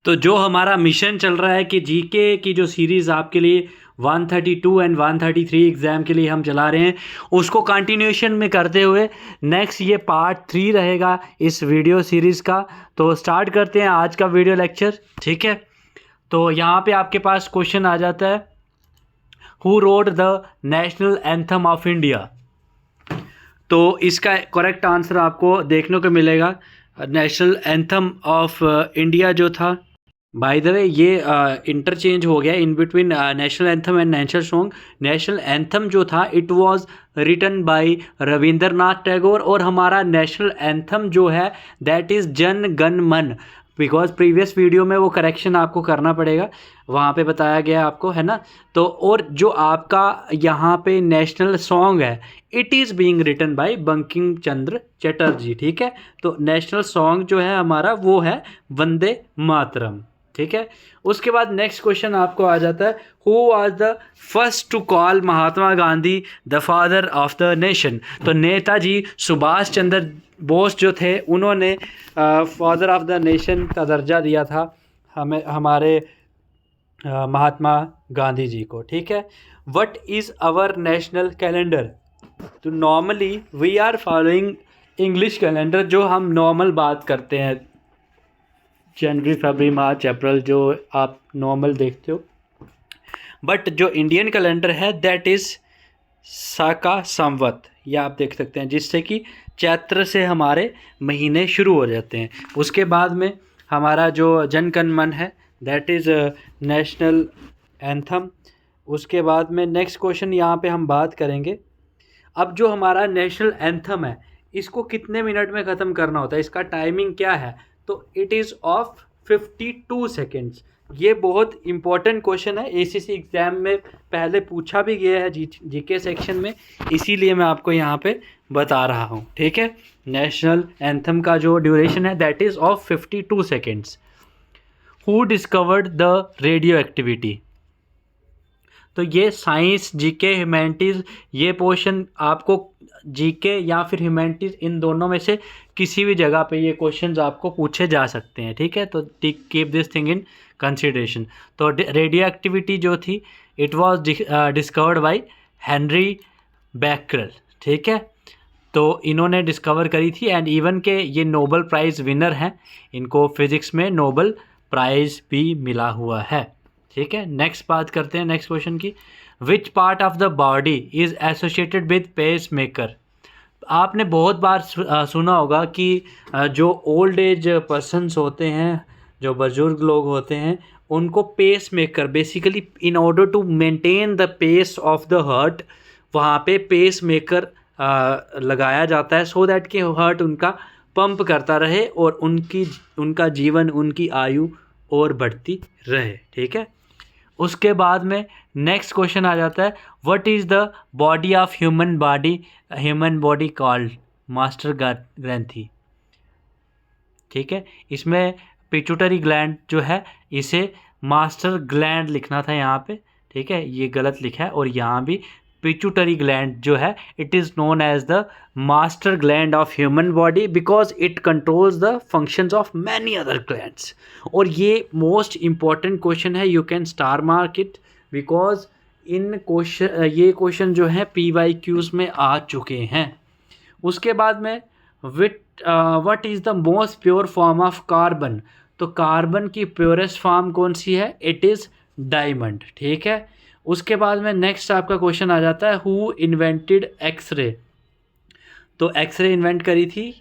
तो जो हमारा मिशन चल रहा है कि जीके की जो सीरीज़ आपके लिए 132 एंड 133 एग्ज़ाम के लिए हम चला रहे हैं, उसको कंटिन्यूएशन में करते हुए नेक्स्ट ये पार्ट 3 रहेगा इस वीडियो सीरीज़ का। तो स्टार्ट करते हैं आज का वीडियो लेक्चर, ठीक है। तो यहाँ पे आपके पास क्वेश्चन आ जाता है, who wrote the national anthem of India. तो इसका करेक्ट आंसर आपको देखने को मिलेगा, नेशनल एंथम ऑफ इंडिया जो था। बाय द वे ये इंटरचेंज हो गया in between national anthem and national song. National anthem जो था it was written by Rabindranath Tagore, और हमारा नेशनल एंथम जो है दैट इज़ जन गण मन। बिकॉज प्रीवियस वीडियो में वो करेक्शन आपको करना पड़ेगा, वहाँ पे बताया गया आपको, है ना। तो और जो आपका यहाँ पे नेशनल सॉन्ग है it is being written by Bankim Chandra Chatterjee, ठीक है। तो नेशनल सॉन्ग जो है हमारा वो है वंदे मातरम, ठीक है। उसके बाद नेक्स्ट क्वेश्चन आपको आ जाता है, who was the first to call Mahatma Gandhi the father of the nation. तो नेताजी सुभाष चंद्र बोस जो थे उन्होंने फादर ऑफ द नेशन का दर्जा दिया था हमारे महात्मा गांधी जी को, ठीक है। What is our national calendar. तो normally we are following English calendar, जो हम नॉर्मल बात करते हैं, जनवरी फरवरी मार्च अप्रैल जो आप नॉर्मल देखते हो। बट जो इंडियन कैलेंडर है दैट इज़ साका संवत, ये आप देख सकते हैं, जिससे कि चैत्र से हमारे महीने शुरू हो जाते हैं। उसके बाद में हमारा जो जन गण मन है दैट इज़ नेशनल एंथम। उसके बाद में नेक्स्ट क्वेश्चन यहाँ पे हम बात करेंगे, अब जो हमारा नेशनल एंथम है इसको कितने मिनट में ख़त्म करना होता है, इसका टाइमिंग क्या है। तो इट इज़ ऑफ 52 सेकेंड्स। ये बहुत इंपॉर्टेंट क्वेश्चन है, एसीसी एग्ज़ाम में पहले पूछा भी गया है जीके सेक्शन में, इसीलिए मैं आपको यहाँ पे बता रहा हूँ, ठीक है। नेशनल एंथम का जो ड्यूरेशन है that is of 52 seconds. Who discovered the radio activity. तो ये साइंस जीके ह्यूमैनिटीज़, ये पोर्शन आपको जीके या फिर ह्यूमैनिटीज़ इन दोनों में से किसी भी जगह पे ये क्वेश्चंस आपको पूछे जा सकते हैं, ठीक है। तो keep this thing in consideration. तो रेडियो एक्टिविटी जो थी it was discovered by Henry Becquerel, ठीक है। तो इन्होंने डिस्कवर करी थी, एंड इवन के ये नोबल प्राइज़ विनर हैं, इनको फिज़िक्स में नोबल प्राइज़ भी मिला हुआ है, ठीक है। नेक्स्ट बात करते हैं नेक्स्ट क्वेश्चन की, which part of the body is associated with pace maker. आपने बहुत बार सुना होगा कि जो ओल्ड एज पर्सनस होते हैं, जो बुजुर्ग लोग होते हैं, उनको pace maker basically in order to maintain the pace of the heart, वहाँ पे पेस मेकर लगाया जाता है सो दैट कि हार्ट उनका पंप करता रहे और उनका जीवन, उनकी आयु और बढ़ती रहे, ठीक है। उसके बाद में नेक्स्ट क्वेश्चन आ जाता है, what is the body of human body called. Master ग्रंथि, ठीक है। इसमें पिट्यूटरी ग्लैंड जो है इसे मास्टर ग्लैंड लिखना था यहाँ पे, ठीक है, ये गलत लिखा है, और यहाँ भी पिट्यूटरी ग्लैंड जो है it is known as the master gland of human body because it controls the functions of many other glands. और ये मोस्ट इम्पॉर्टेंट क्वेश्चन है, you can star mark it because ये क्वेश्चन जो है PYQs में आ चुके हैं। उसके बाद में what is the most pure form of carbon. तो कार्बन की प्योरेस्ट फॉर्म कौन सी है, इट इज़ डायमंड, ठीक है। उसके बाद में नेक्स्ट आपका क्वेश्चन आ जाता है, हु इन्वेंटेड एक्सरे। तो एक्सरे इन्वेंट करी थी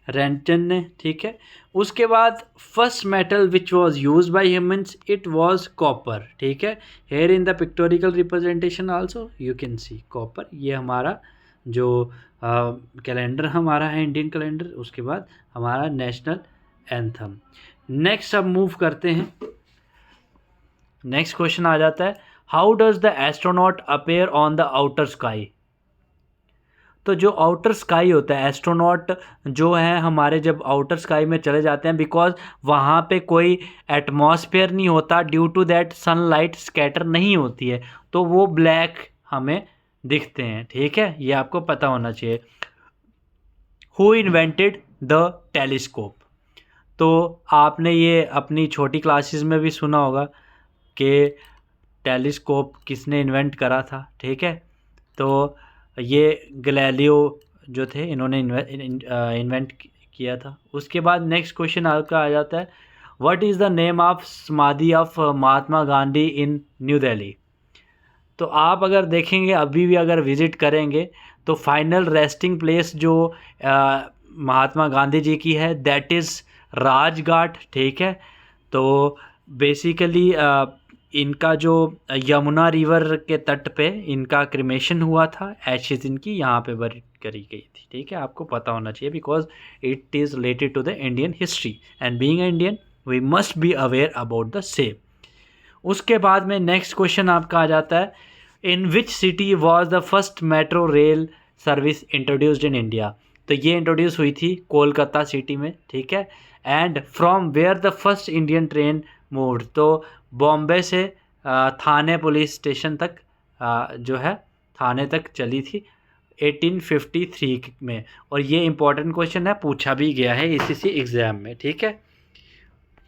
रेंटन ने, ठीक है। उसके बाद first metal which was used by humans it was copper, ठीक है। Here in the pictorial representation also you can see copper. ये हमारा जो कैलेंडर हमारा है इंडियन कैलेंडर। उसके बाद हमारा नेशनल एंथम। नेक्स्ट अब मूव करते हैं, नेक्स्ट क्वेश्चन आ जाता है, how does the astronaut appear on the outer sky. तो जो आउटर स्काई होता है, एस्ट्रोनॉट जो है हमारे जब आउटर स्काई में चले जाते हैं, बिकॉज वहाँ पे कोई एटमॉस्फेयर नहीं होता, due to that sunlight scatter नहीं होती है, तो वो ब्लैक हमें दिखते हैं, ठीक है, ये आपको पता होना चाहिए। Who invented the telescope. तो आपने ये अपनी छोटी क्लासेस में भी सुना होगा कि टेलीस्कोप किसने इन्वेंट करा था, ठीक है। तो ये गैलीलियो जो थे इन्होंने इन्वेंट किया था। उसके बाद नेक्स्ट क्वेश्चन आपका आ जाता है, what is the name of samadhi of Mahatma Gandhi in New Delhi. तो आप अगर देखेंगे अभी भी अगर विज़िट करेंगे तो फाइनल रेस्टिंग प्लेस जो महात्मा गांधी जी की है दैट इज़ राजघाट, ठीक है। तो बेसिकली इनका जो यमुना रिवर के तट पे इनका क्रिमेशन हुआ था, एशेज़ इनकी यहाँ पे बरी करी गई थी, ठीक है। आपको पता होना चाहिए because it is related to the Indian history and being Indian we must be aware about the same. उसके बाद में नेक्स्ट क्वेश्चन आपका आ जाता है, in which city was the first metro rail service introduced in India. तो ये introduce हुई थी कोलकाता सिटी में, ठीक है। And from where the first Indian train moved, तो बॉम्बे से थाने पुलिस स्टेशन तक जो है थाने तक चली थी 1853 में। और ये इंपॉर्टेंट क्वेश्चन है, पूछा भी गया है इसी एग्ज़ाम में, ठीक है।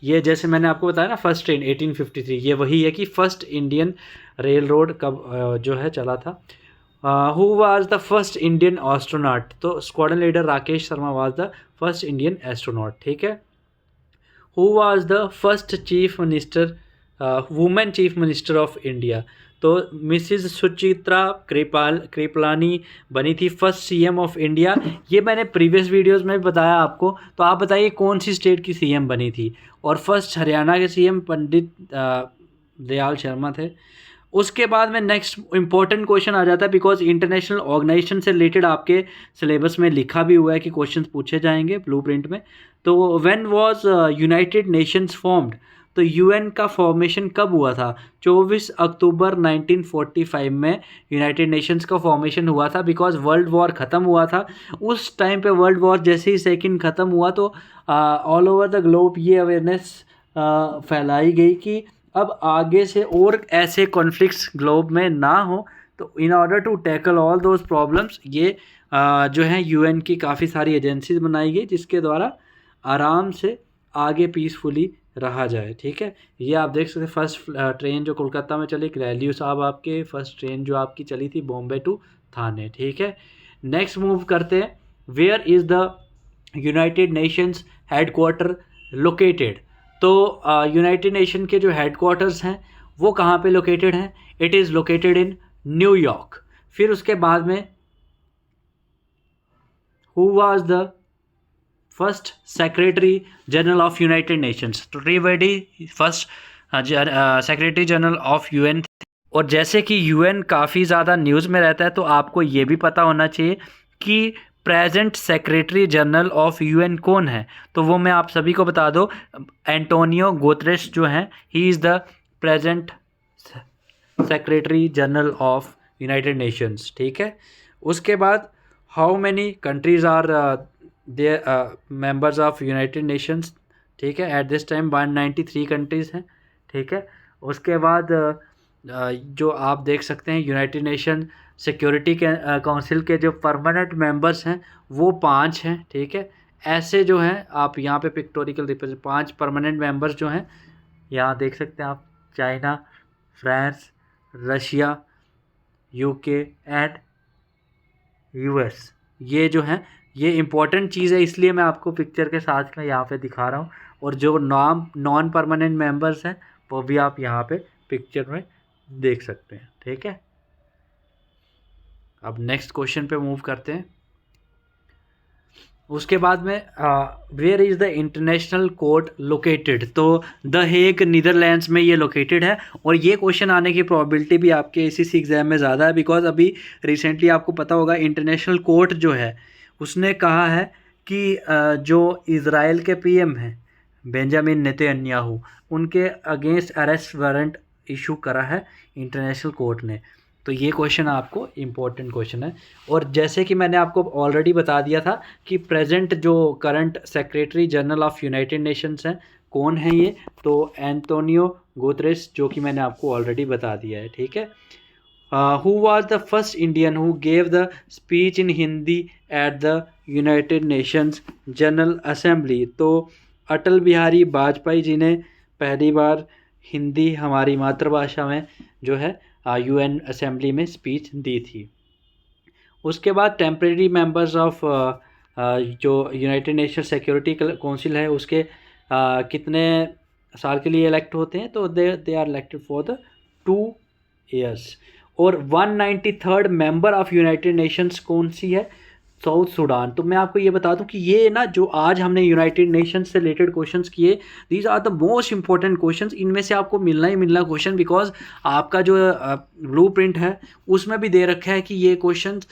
ये जैसे मैंने आपको बताया ना फर्स्ट ट्रेन 1853, ये वही है कि फर्स्ट इंडियन रेल रोड कब जो है चला था। Who was the first Indian astronaut, तो squadron leader Rakesh Sharma was the first Indian astronaut, ठीक है। Who was the first chief minister women chief minister of India, तो मिसिज सुचित्रा कृपलानी बनी थी फर्स्ट सीएम ऑफ इंडिया। ये मैंने प्रीवियस वीडियोस में बताया आपको। तो आप बताइए कौन सी स्टेट की सीएम बनी थी। और फर्स्ट हरियाणा के सीएम पंडित दयाल शर्मा थे। उसके बाद में नेक्स्ट इंपॉर्टेंट क्वेश्चन आ जाता है बिकॉज इंटरनेशनल ऑर्गेनाइजेशन से रिलेटेड आपके सिलेबस में लिखा भी हुआ है कि क्वेश्चंस पूछे जाएंगे ब्लूप्रिंट में। तो when was United Nations formed, तो यूएन का फॉर्मेशन कब हुआ था? 24 अक्टूबर 1945 में यूनाइटेड नेशंस का फॉर्मेशन हुआ था बिकॉज वर्ल्ड वॉर ख़त्म हुआ था। उस टाइम पे वर्ल्ड वॉर जैसे ही सेकंड ख़त्म हुआ तो ऑल ओवर द ग्लोब ये अवेयरनेस फैलाई गई कि अब आगे से और ऐसे कॉन्फ्लिक्ट्स ग्लोब में ना हो। तो in order to tackle all those problems ये जो है यूएन की काफ़ी सारी एजेंसीज बनाई गई जिसके द्वारा आराम से आगे पीसफुली रहा जाए, ठीक है। ये आप देख सकते हैं फर्स्ट ट्रेन जो कोलकाता में चली गैलीलियो साहब आपके, फर्स्ट ट्रेन जो आपकी चली थी बॉम्बे टू थाने, ठीक है। नेक्स्ट मूव करते हैं, where is the United Nations headquarter located. तो यूनाइटेड नेशन के जो हेडक्वार्टर्स हैं वो कहाँ पे लोकेटेड हैं? It is located in New York. फिर उसके बाद में who was the first secretary general of United Nations? तो Trygve Lie first secretary general of UN. और जैसे कि यूएन काफ़ी ज़्यादा न्यूज़ में रहता है तो आपको ये भी पता होना चाहिए कि present secretary general of UN कौन है। तो वो मैं आप सभी को बता दो, एंटोनियो गुतेरेस जो हैं, he is the present secretary general of United Nations, ठीक है। उसके बाद how many countries are there members of United Nations, ठीक है। एट दिस टाइम 193 कंट्रीज़ हैं, ठीक है। उसके बाद जो आप देख सकते हैं यूनाइटेड नेशन सिक्योरिटी के काउंसिल के जो परमानेंट मेंबर्स हैं वो 5 हैं, ठीक है। ऐसे जो हैं आप यहाँ पे पिक्टोरिकल रिप्रेजेंट 5 परमानेंट मेंबर्स जो हैं यहाँ देख सकते हैं आप, China, France, Russia, UK and US. ये जो हैं ये इम्पॉर्टेंट चीज़ है इसलिए मैं आपको पिक्चर के साथ में यहाँ पे दिखा रहा हूँ। और जो नॉन परमानेंट मेंबर्स हैं वो भी आप यहाँ पे पिक्चर में देख सकते हैं, ठीक है। अब नेक्स्ट क्वेश्चन पे मूव करते हैं। उसके बाद में where is the international court located? तो द हेग नीदरलैंड्स में ये लोकेटेड है। और ये क्वेश्चन आने की प्रोबेबिलिटी भी आपके ACC एग्ज़ाम में ज़्यादा है बिकॉज अभी रिसेंटली आपको पता होगा इंटरनेशनल कोर्ट जो है उसने कहा है कि जो इज़राइल के PM हैं बेंजामिन नेतन्याहू, उनके अगेंस्ट अरेस्ट वारंट इशू करा है इंटरनेशनल कोर्ट ने। तो ये क्वेश्चन आपको इम्पोर्टेंट क्वेश्चन है। और जैसे कि मैंने आपको ऑलरेडी बता दिया था कि प्रेजेंट जो current secretary general of United Nations हैं कौन है ये? तो एंटोनियो गुतेरेस, जो कि मैंने आपको ऑलरेडी बता दिया है, ठीक है। Who was the first Indian who gave the speech in Hindi at the United Nations general assembly? तो अटल बिहारी वाजपेयी जी ने पहली बार हिंदी हमारी मातृभाषा में जो है यूएन असेंबली में स्पीच दी थी। उसके बाद टेम्परेरी मेंबर्स ऑफ जो यूनाइटेड नेशन सिक्योरिटी काउंसिल है उसके कितने साल के लिए इलेक्ट होते हैं, तो they are elected for the 2 years। और 193rd member of United Nations कौन सी है, साउथ सूडान। तो मैं आपको ये बता दूं कि ये ना जो आज हमने यूनाइटेड नेशंस से रिलेटेड क्वेश्चंस किए, these are the most important questions. इनमें से आपको मिलना ही मिलना क्वेश्चन, बिकॉज आपका जो ब्लूप्रिंट है उसमें भी दे रखा है कि ये questions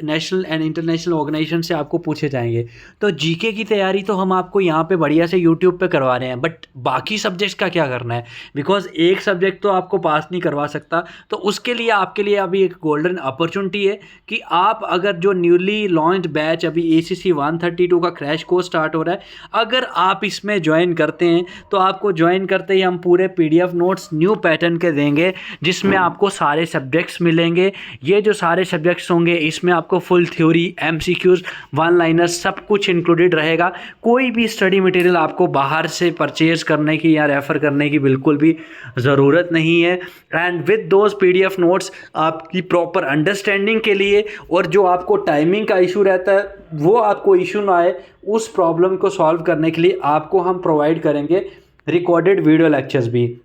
national and international organisation से आपको पूछे जाएंगे। तो जीके की तैयारी तो हम आपको यहाँ पे बढ़िया से यूट्यूब पे करवा रहे हैं, बट बाकी सब्जेक्ट्स का क्या करना है, बिकॉज एक सब्जेक्ट तो आपको पास नहीं करवा सकता। तो उसके लिए आपके लिए अभी एक गोल्डन अपॉर्चुनिटी है कि आप अगर जो न्यूली लॉन्च बैच अभी ACC 132 का क्रैश कोर्स स्टार्ट हो रहा है, अगर आप इसमें ज्वाइन करते हैं तो आपको ज्वाइन करते ही हम पूरे PDF नोट्स न्यू पैटर्न के देंगे, जिसमें आपको सारे सब्जेक्ट्स मिलेंगे। ये जो सारे सब्जेक्ट्स होंगे इसमें आपको full theory, MCQs, one liners सब कुछ इंक्लूडेड रहेगा। कोई भी स्टडी मटेरियल आपको बाहर से परचेज करने की या रेफ़र करने की बिल्कुल भी ज़रूरत नहीं है। And with those PDF notes आपकी प्रॉपर अंडरस्टैंडिंग के लिए, और जो आपको टाइमिंग का इशू रहता है वो आपको इशू ना आए, उस प्रॉब्लम को सॉल्व करने के लिए आपको हम प्रोवाइड करेंगे रिकॉर्डेड वीडियो लेक्चर्स भी।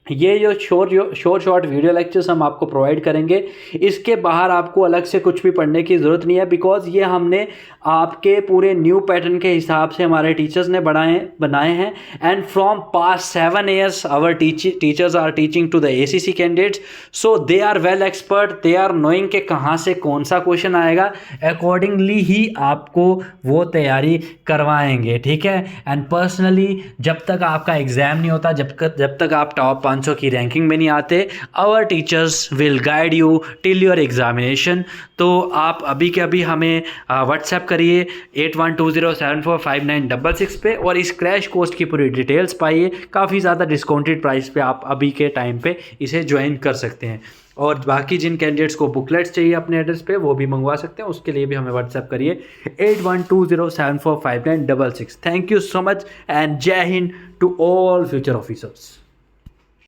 ये जो शॉर्ट वीडियो लेक्चर्स हम आपको प्रोवाइड करेंगे, इसके बाहर आपको अलग से कुछ भी पढ़ने की ज़रूरत नहीं है, बिकॉज ये हमने आपके पूरे न्यू पैटर्न के हिसाब से हमारे टीचर्स ने बनाए हैं। And from past 7 years our teachers are teaching to the ACC candidates, so they are well expert, they are knowing के कहाँ से कौन सा क्वेश्चन आएगा, अकॉर्डिंगली ही आपको वो तैयारी करवाएंगे, ठीक है। एंड पर्सनली जब तक आपका एग्ज़ाम नहीं होता, जब तक आप टॉप 500 की रैंकिंग में नहीं आते, our teachers will guide you till your examination. तो आप अभी के अभी हमें व्हाट्सएप करिए 8120745966 पे, और इस क्रैश कोर्स की पूरी डिटेल्स पाइए। काफ़ी ज़्यादा डिस्काउंटेड प्राइस पे आप अभी के टाइम पे इसे ज्वाइन कर सकते हैं। और बाकी जिन कैंडिडेट्स को बुकलेट्स चाहिए अपने एड्रेस पे वो भी मंगवा सकते हैं, उसके लिए भी हमें व्हाट्सएप करिए 8120745966। Thank you so much and Jai Hind to all future officers.